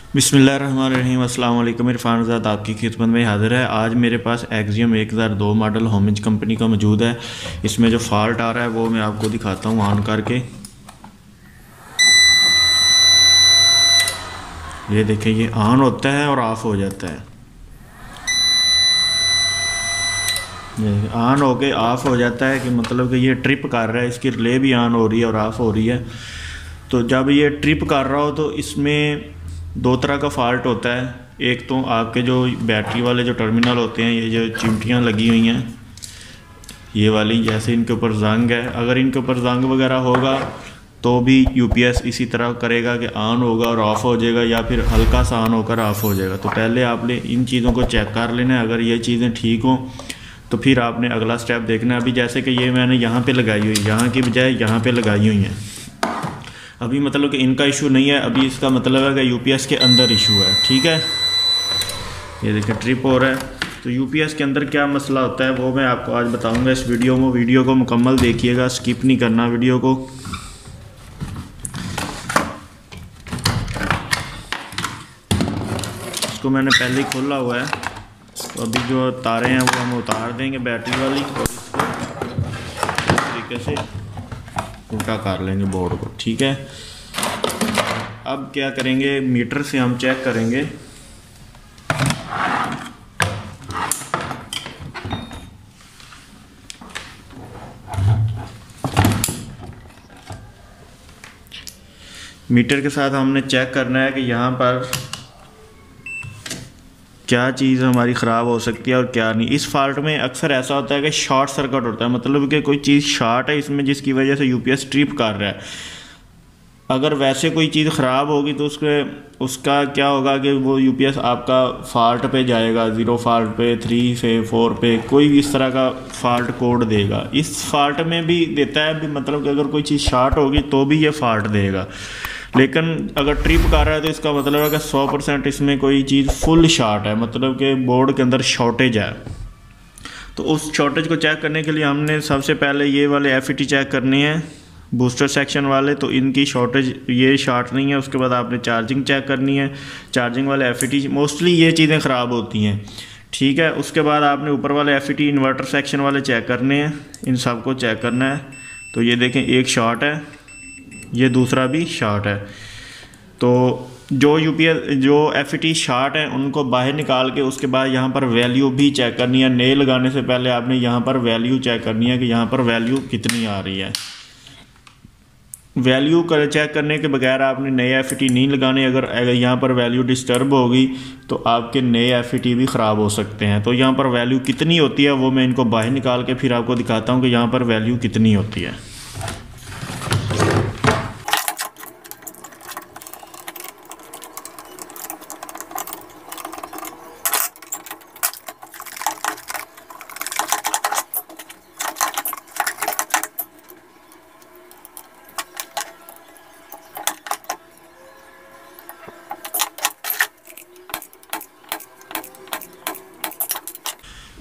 बिस्मिल्लाहिर्रहमानिर्रहीम। अस्सलाम वालेकुम। इरफान ज़ाद आपकी खिदमत में हाज़िर है। आज मेरे पास एक्सियम 1002 मॉडल होमिज कंपनी का मौजूद है। इसमें जो फॉल्ट आ रहा है वो मैं आपको दिखाता हूँ ऑन करके। ये देखिए, ये ऑन होता है और ऑफ़ हो जाता है। ये ऑन होके ऑफ़ हो जाता है कि मतलब कि ये ट्रिप कर रहा है, इसकी रिले भी ऑन हो रही है और ऑफ़ हो रही है। तो जब ये ट्रिप कर रहा हो तो इसमें दो तरह का फॉल्ट होता है। एक तो आपके जो बैटरी वाले जो टर्मिनल होते हैं, ये जो चिमटियाँ लगी हुई हैं ये वाली, जैसे इनके ऊपर जंग है, अगर इनके ऊपर जंग वगैरह होगा तो भी यूपीएस इसी तरह करेगा कि ऑन होगा और ऑफ़ हो जाएगा, या फिर हल्का सा ऑन होकर ऑफ़ हो जाएगा। तो पहले आपने इन चीज़ों को चेक कर लेना है। अगर ये चीज़ें ठीक हों तो फिर आपने अगला स्टेप देखना है। अभी जैसे कि ये मैंने यहाँ पे लगाई हुई, यहाँ की बजाय यहाँ पे लगाई हुई हैं। अभी मतलब कि इनका इशू नहीं है, अभी इसका मतलब है कि यूपीएस के अंदर इशू है। ठीक है, ये देखिए ट्रिप हो रहा है। तो यूपीएस के अंदर क्या मसला होता है वो मैं आपको आज बताऊंगा इस वीडियो में। वीडियो को मुकम्मल देखिएगा, स्किप नहीं करना वीडियो को। इसको मैंने पहले ही खोला हुआ है, तो अभी जो तारें हैं वो हम उतार देंगे बैटरी वाली, और इसको इस तरीके से उल्टा कर लेंगे बोर्ड को। ठीक है, अब क्या करेंगे, मीटर से हम चेक करेंगे। मीटर के साथ हमने चेक करना है कि यहाँ पर क्या चीज़ हमारी ख़राब हो सकती है और क्या नहीं। इस फॉल्ट में अक्सर ऐसा होता है कि शॉर्ट सर्किट होता है, मतलब कि कोई चीज़ शॉर्ट है इसमें जिसकी वजह से यूपीएस ट्रिप कर रहा है। अगर वैसे कोई चीज़ ख़राब होगी तो उसका क्या होगा कि वो यूपीएस आपका फॉल्ट पे जाएगा, 0 फॉल्ट पे, 3 पे, 4 पे, कोई भी इस तरह का फॉल्ट कोड देगा। इस फॉल्ट में भी देता है भी, मतलब कि अगर कोई चीज़ शॉर्ट होगी तो भी ये फॉल्ट देगा। लेकिन अगर ट्रिप कर रहा है तो इसका मतलब है कि 100% इसमें कोई चीज़ फुल शॉर्ट है, मतलब कि बोर्ड के अंदर शॉर्टेज है। तो उस शॉर्टेज को चेक करने के लिए हमने सबसे पहले ये वाले एफईटी चेक करने हैं, बूस्टर सेक्शन वाले। तो इनकी शॉर्टेज, ये शॉर्ट नहीं है। उसके बाद आपने चार्जिंग चेक करनी है, चार्जिंग वाले एफईटी, मोस्टली ये चीज़ें ख़राब होती हैं। ठीक है, उसके बाद आपने ऊपर वाले एफईटी इन्वर्टर सेक्शन वाले चेक करने हैं, इन सब को चेक करना है। तो ये देखें, एक शॉर्ट है, ये दूसरा भी शॉर्ट है। तो जो एफईटी शॉर्ट है उनको बाहर निकाल के उसके बाद यहाँ पर वैल्यू भी चेक करनी है। नए लगाने से पहले आपने यहाँ पर वैल्यू चेक करनी है कि यहाँ पर वैल्यू कितनी आ रही है। वैल्यू चेक करने के बगैर आपने नए एफईटी नहीं लगाने। अगर यहाँ पर वैल्यू डिस्टर्ब होगी तो आपके नए एफईटी भी ख़राब हो सकते हैं। तो यहाँ पर वैल्यू कितनी होती है वो मैं इनको बाहर निकाल के फिर आपको दिखाता हूँ कि यहाँ पर वैल्यू कितनी होती है।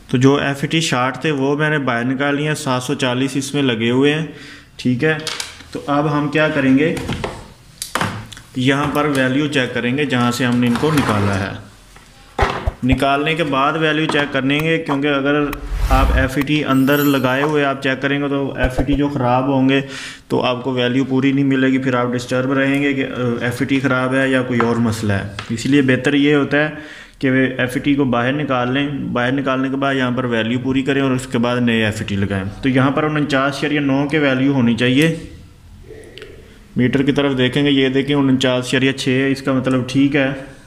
तो जो एफईटी शॉर्ट थे वो मैंने बाहर निकाल लिए हैं, 740 इसमें लगे हुए हैं। ठीक है, तो अब हम क्या करेंगे, यहाँ पर वैल्यू चेक करेंगे जहाँ से हमने इनको निकाला है। निकालने के बाद वैल्यू चेक करेंगे, क्योंकि अगर आप एफईटी अंदर लगाए हुए आप चेक करेंगे तो एफईटी जो ख़राब होंगे तो आपको वैल्यू पूरी नहीं मिलेगी, फिर आप डिस्टर्ब रहेंगे कि एफईटी ख़राब है या कोई और मसला है। इसलिए बेहतर ये होता है कि वे एफईटी को बाहर निकाल लें। बाहर निकालने के बाद यहाँ पर वैल्यू पूरी करें और उसके बाद नए एफईटी लगाएं। तो यहाँ पर 49.9 के वैल्यू होनी चाहिए। मीटर की तरफ देखेंगे, ये देखें 49.6 है, इसका मतलब ठीक है।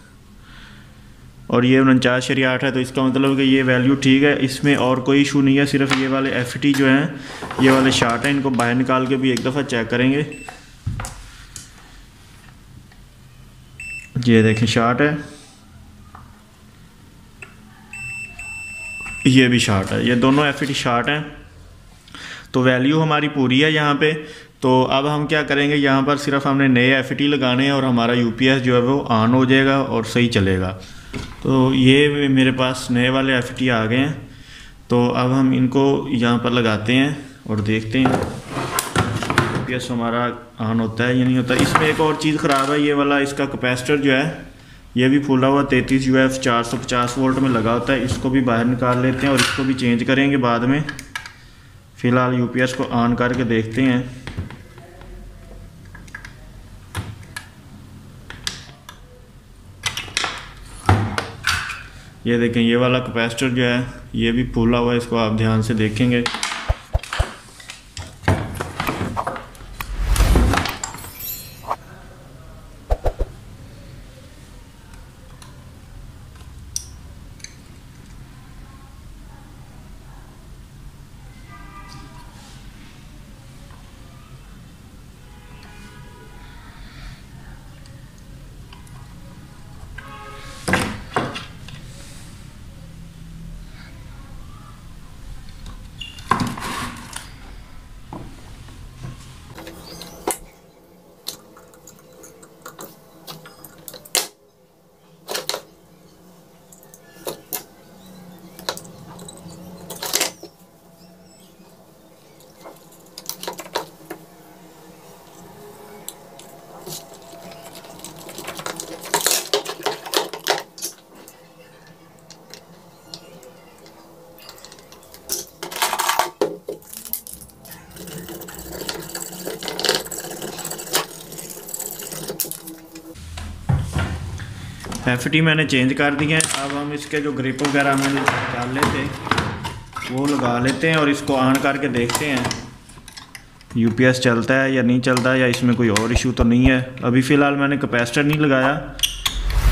और ये 49.8 है, तो इसका मतलब कि ये वैल्यू ठीक है, इसमें और कोई इशू नहीं है। सिर्फ ये वाले एफईटी जो हैं ये वाले शॉर्ट हैं, इनको बाहर निकाल के भी एक दफ़ा चेक करेंगे। ये देखें शॉर्ट है, ये भी शॉर्ट है, ये दोनों एफईटी शॉर्ट हैं। तो वैल्यू हमारी पूरी है यहाँ पे। तो अब हम क्या करेंगे, यहाँ पर सिर्फ हमने नए एफईटी लगाने हैं और हमारा यूपीएस जो है वो ऑन हो जाएगा और सही चलेगा। तो ये मेरे पास नए वाले एफईटी आ गए हैं। तो अब हम इनको यहाँ पर लगाते हैं और देखते हैं यूपीएस हमारा ऑन होता है या नहीं होता। इसमें एक और चीज़ ख़राब है, ये वाला इसका कैपेसिटर जो है ये भी फूला हुआ 33 UF 450 वोल्ट में लगा होता है। इसको भी बाहर निकाल लेते हैं और इसको भी चेंज करेंगे बाद में। फ़िलहाल यूपीएस को ऑन करके देखते हैं। ये देखें, ये वाला कैपेसिटर जो है ये भी फूला हुआ है, इसको आप ध्यान से देखेंगे। FT मैंने चेंज कर दिया है। अब हम इसके जो ग्रिप वगैरह हमने डाले थे वो लगा लेते हैं और इसको ऑन करके देखते हैं यूपीएस चलता है या नहीं चलता है, या इसमें कोई और इशू तो नहीं है। अभी फ़िलहाल मैंने कैपेसिटर नहीं लगाया,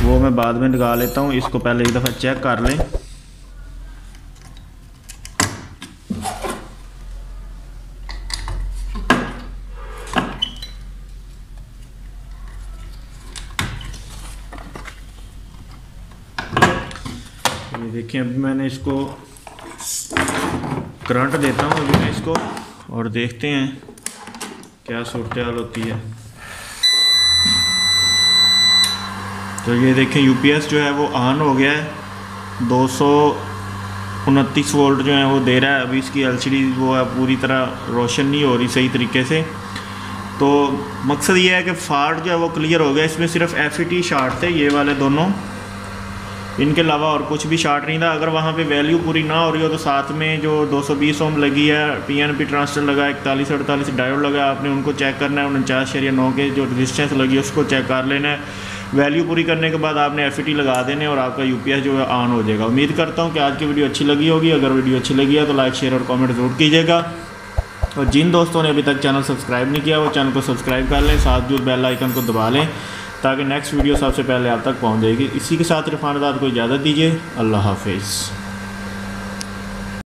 वो मैं बाद में लगा लेता हूँ। इसको पहले एक दफ़ा चेक कर लें। ये देखिए, अभी मैंने इसको करंट देता हूँ अभी मैं इसको, और देखते हैं क्या सूरत हाल होती है। तो ये देखें, यूपीएस जो है वो ऑन हो गया है। 229 वोल्ट जो है वो दे रहा है। अभी इसकी एलसीडी वो है पूरी तरह रोशन नहीं हो रही सही तरीके से। तो मकसद ये है कि फॉल्ट जो है वो क्लियर हो गया। इसमें सिर्फ FET शॉर्ट थे, ये वाले दोनों, इनके अलावा और कुछ भी शॉर्ट नहीं था। अगर वहाँ पे वैल्यू पूरी ना हो रही हो तो साथ में जो 220 ओम लगी है, PNP ट्रांजिस्टर लगा, 41-48 डायोड लगा, आपने उनको चेक करना है। 49.9 के जो रेजिस्टेंस लगी है उसको चेक कर लेना है। वैल्यू पूरी करने के बाद आपने FET लगा देने और आपका यूपीएस जो है ऑन हो जाएगा। उम्मीद करता हूँ कि आज की वीडियो अच्छी लगी होगी। अगर वीडियो अच्छी लगी है तो लाइक, शेयर और कॉमेंट ज़रूर कीजिएगा। और जिन दोस्तों ने अभी तक चैनल सब्सक्राइब नहीं किया वो चैनल को सब्सक्राइब कर लें, साथ जो बेल आइकन को दबा लें ताकि नेक्स्ट वीडियो सबसे पहले आप तक पहुंच जाएगी। इसी के साथ इरफान आज़ाद को इजाज़त दीजिए। अल्लाह हाफिज़।